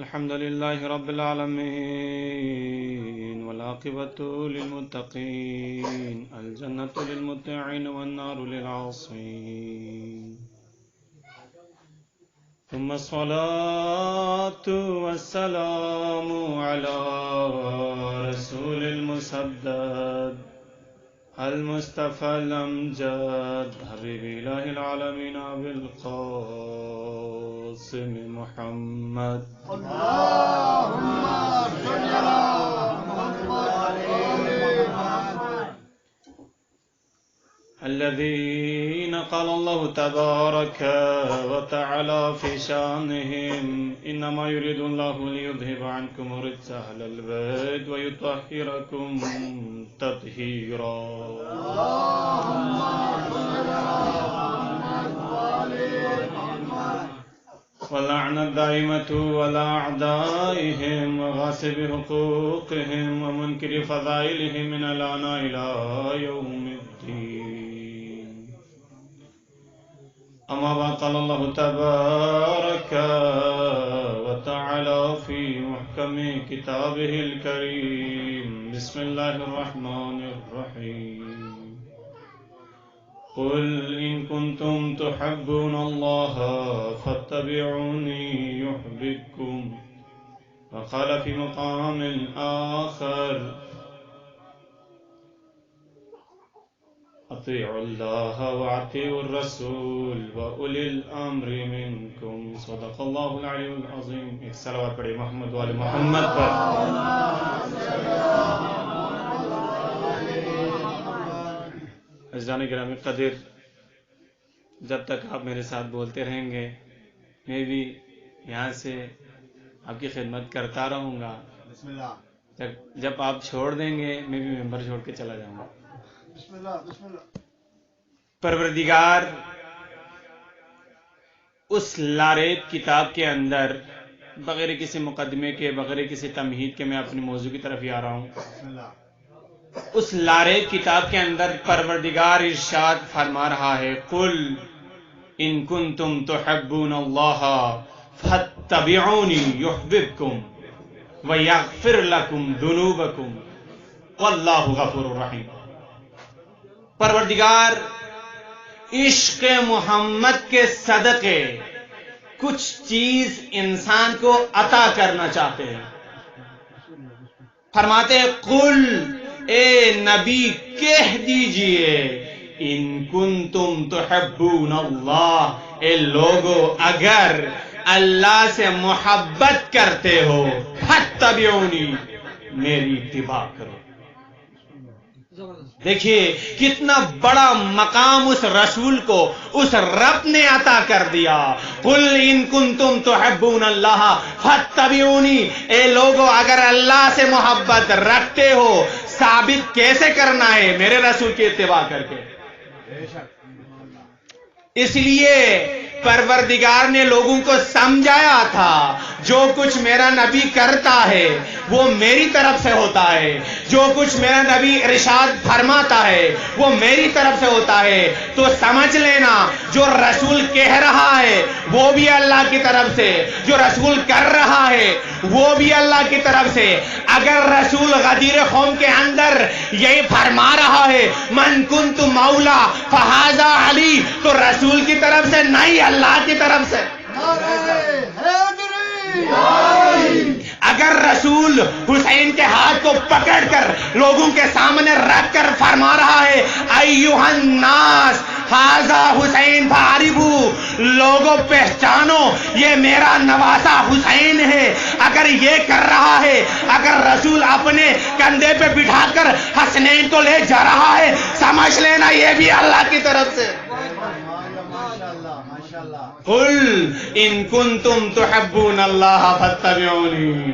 الحمد لله رب العالمين والعاقبة للمتقين الجنة للمطيعين والنار للعاصين ثم الصلاة والسلام على رسول المسدد المصطفى الأمجد حبيب إله العالمين أبي القاسم محمد اللهم صل على محمد الذين قال الله تبارك وتعالى في شأنهم إنما يريد الله ليذهب عنكم الرجس أهل البيت ويطهركم تطهيرا اللهم صل على محمد واللعنة الدائمة على أعدائهم وغاصب حقوقهم ومنكر فضائلهم من الآن إلى يوم الدين أما بعد قال الله تبارك وتعالى في محكم كتابه الكريم بسم الله الرحمن الرحيم قل إن كنتم تحبون الله فاتبعوني يحببكم وقال في مقام آخر أطيعوا الله وأطيعوا الرسول وأولي الأمر منكم صدق الله العلي العظيم ایک صلوات پڑھیں محمد وآل محمد پر عزیزان گرامی قدر جب تک آپ میرے ساتھ بولتے رہیں گے میں بھی یہاں سے آپ کی خدمت کرتا رہوں گا بسم اللہ جب آپ چھوڑ دیں گے میں بھی ممبر چھوڑ کے چلا جاؤں گا بسم اللہ بسم اللہ پروردگار اس لاریب کتاب کے اندر بغیر کسی مقدمے کے بغیر کسی تمہید کے میں اپنے موضوع کی طرف ہی آ رہا ہوں بسم اللہ اس لاریب کتاب کے اندر پروردگار ارشاد فرما رہا ہے قل ان کنتم تحبون اللہ فاتبعونی یحببکم ویغفر لکم ذنوبکم واللہ غفور الرحیم پروردگار عشق محمد کے صدقے کچھ چیز انسان کو عطا کرنا چاہتے ہیں فرماتے ہیں قل اے نبی کہہ دیجئے ان کنتم تحبون اللہ اے لوگو اگر اللہ سے محبت کرتے ہو فاتبعونی میری اتباع کرو دیکھیے کتنا بڑا مقام اس رسول کو اس رب نے عطا کر دیا قل ان کنتم تحبون اللہ فاتبعونی اے لوگو اگر اللہ سے محبت رکھتے ہو ثابت کیسے کرنا ہے میرے رسول کی اتباع کر کے اس لیے پروردگار نے لوگوں کو سمجھایا تھا جو کچھ میرا نبی کرتا ہے وہ میری طرف سے ہوتا ہے جو کچھ میرا نبی ارشاد فرماتا ہے وہ میری طرف سے ہوتا ہے تو سمجھ لینا جو رسول کہہ رہا ہے وہ بھی اللہ کی طرف سے جو رسول کر رہا ہے وہ بھی اللہ کی طرف سے اگر رسول غدیر قوم کے اندر یہی فرما رہا ہے من کنت مولا فہذا علی تو رسول کی طرف سے نہیں اللہ کی طرف سے اگر رسول حسین کے ہاتھ کو پکڑ کر لوگوں کے سامنے رکھ کر فرما رہا ہے ایھا الناس ھذا حسین فعرفوا لوگوں پہچانو یہ میرا نواسا حسین ہے اگر یہ کر رہا ہے اگر رسول اپنے کندھے پہ بٹھا کر حسنین کو لے جا رہا ہے سمجھ لینا یہ بھی اللہ کی طرف سے قل ان کنتم تحبون اللہ فاتبعونی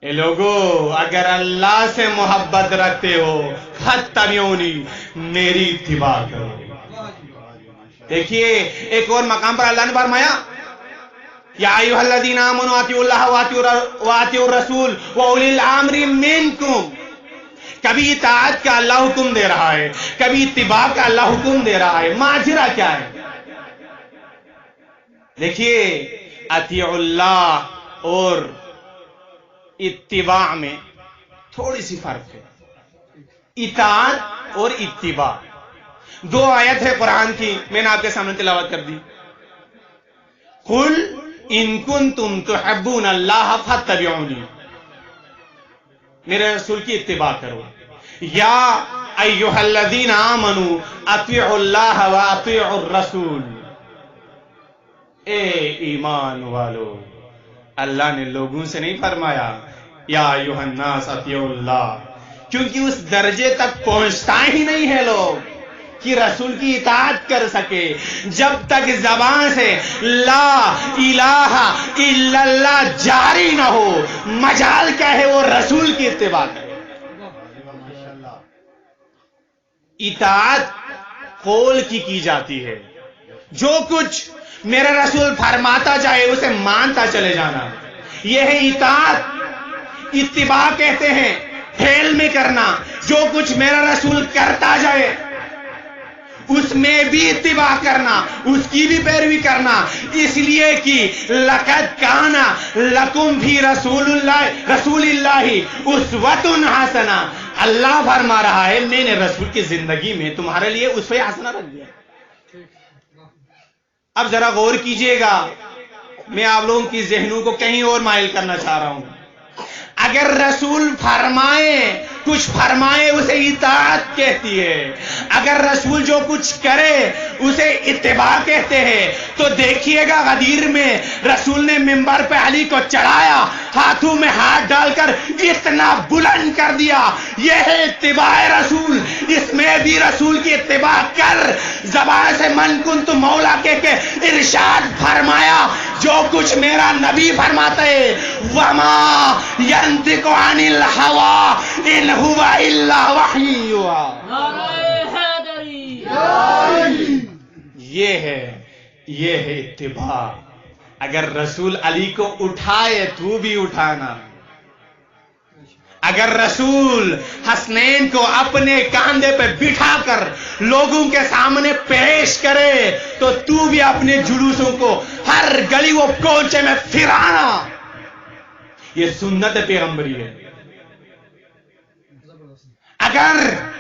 اے لوگو اگر اللہ سے محبت رکھتے ہو فاتبعونی میری اتباع کرو دیکھیے ایک اور مقام پر اللہ نے فرمایا یا ایھا الذین آمنوا اطیعوا اللہ واطیعوا الرسول واولی الامر منکم کبھی اطاعت کا اللہ حکم دے رہا ہے کبھی اتباع کا اللہ حکم دے رہا ہے ماجرا کیا ہے دیکھیے अतीउल्लाह और इत्तिबा में थोड़ी सी फर्क है। इताअत और इत्तिबा, दो आयत है कुरान की, मैंने आपके सामने तिलावत कर दी। कुल इन कुंतुम तुहिब्बून अल्लाह फत्तबिऊनी, मेरे रसूल की इत्तिबा करो। या अय्युहल्लज़ीना आमनू अतीउल्लाह व अतीउर रसूल, ए ईमान वालो, अल्लाह ने लोगों से नहीं फरमाया या अय्युहन्नास अतीउल्लाह, क्योंकि उस दर्जे तक पहुंचता ही नहीं है लोग कि रसूल की इताअत कर सके। जब तक जबान से ला इलाहा इल्लल्लाह जारी ना हो, मजाल क्या है वो रसूल की इत्तिबा करे। इताअत कौल की जाती है, जो कुछ मेरा रसूल फरमाता जाए उसे मानता चले जाना, यह है इताअत। इत्तिबा कहते हैं फेल में करना, जो कुछ मेरा रसूल करता जाए उसमें भी इत्तिबा करना, उसकी भी पैरवी करना, इसलिए कि लक़द काना लकुम फी रसूलिल्लाहि उस्वतुन हसना, अल्लाह फरमा रहा है मैंने रसूल की जिंदगी में तुम्हारे लिए उसवे हसना रख दिया। अब जरा गौर कीजिएगा, मैं आप लोगों की ज़हनों को कहीं और माइल करना चाह रहा हूं। अगर रसूल फरमाए, कुछ फरमाए उसे इताअत कहती है, अगर रसूल जो कुछ करे उसे इत्तिबा कहते हैं। तो देखिएगा गदीर में रसूल ने मिंबर पे अली को चढ़ाया, हाथों में हाथ डालकर इतना बुलंद कर दिया, यह है इत्तिबा रसूल। इसमें भी रसूल की इत्तिबा कर, ज़बान से मन कुंतु मौला के इरशाद फरमाया, जो कुछ मेरा नबी फरमाता है, वमा यंतिकु अनिल हवा इन हुवा इल्ला वही। ये है इत्तिबा। अगर रसूल अली को उठाए तू भी उठाना, अगर रसूल हसनैन को अपने कांधे पे बिठाकर लोगों के सामने पेश करे तो तू भी अपने जुलूसों को हर गली व कोचे में फिराना, ये सुन्नत पैगंबरी है। अगर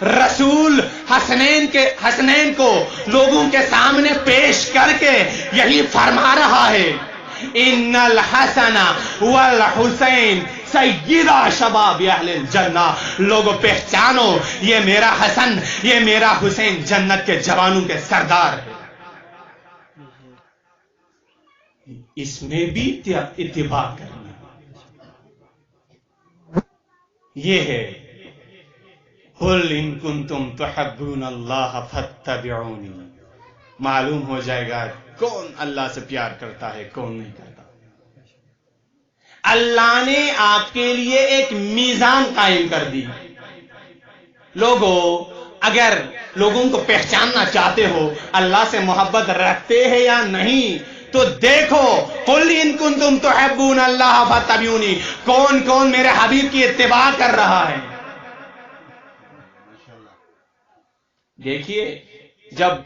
रसूल हसनैन को लोगों के सामने पेश करके यही फरमा रहा है, इन्नल हसना वल हुसैन सय्यदा शबाब अहलिल जन्ना, लोगों पहचानो ये मेरा हसन, ये मेरा हुसैन जन्नत के जवानों के सरदार है। इसमें भी इत्तिबा करना, ये है कुल इन कुंतुम तुहिब्बून अल्लाह फत्तबिऊनी। मालूम हो जाएगा कौन अल्लाह से प्यार करता है, कौन नहीं करता। अल्लाह ने आपके लिए एक मीजान कायम कर दी। लोगों, अगर लोगों को पहचानना चाहते हो अल्लाह से मोहब्बत रखते हैं या नहीं, तो देखो कुल इन कुंतुम तुहिब्बून अल्लाह फत्तबिऊनी, कौन कौन मेरे हबीब की इत्तिबा कर रहा है। देखिए, जब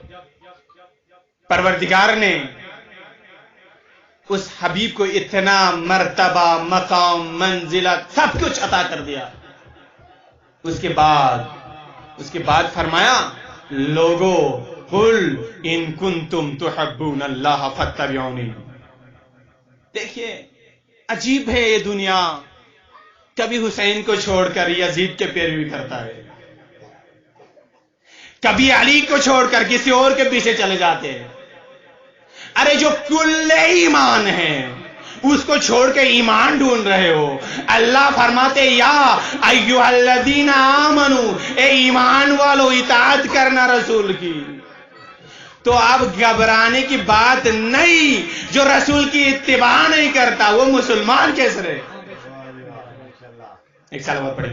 परवरदिगार ने उस हबीब को इतना मर्तबा, मकाम, मंजिलत सब कुछ अता कर दिया, उसके बाद फरमाया, लोगो कुल इन कुंतुम तुहिब्बून अल्लाह फत्तबिऊनी। देखिए, अजीब है ये दुनिया, कभी हुसैन को छोड़कर यजीद के पैरवी करता है, कभी अली को छोड़कर किसी और के पीछे चले जाते हैं। अरे जो कुल्ले ईमान है उसको छोड़ के ईमान ढूंढ रहे हो। अल्लाह फरमाते या अय्युहल्लज़ीना आमनू, ए ईमान वालो इताअत करना रसूल की। तो अब घबराने की बात नहीं, जो रसूल की इत्तिबा नहीं करता वो मुसलमान कैसे रहे। एक साल बाद पढ़े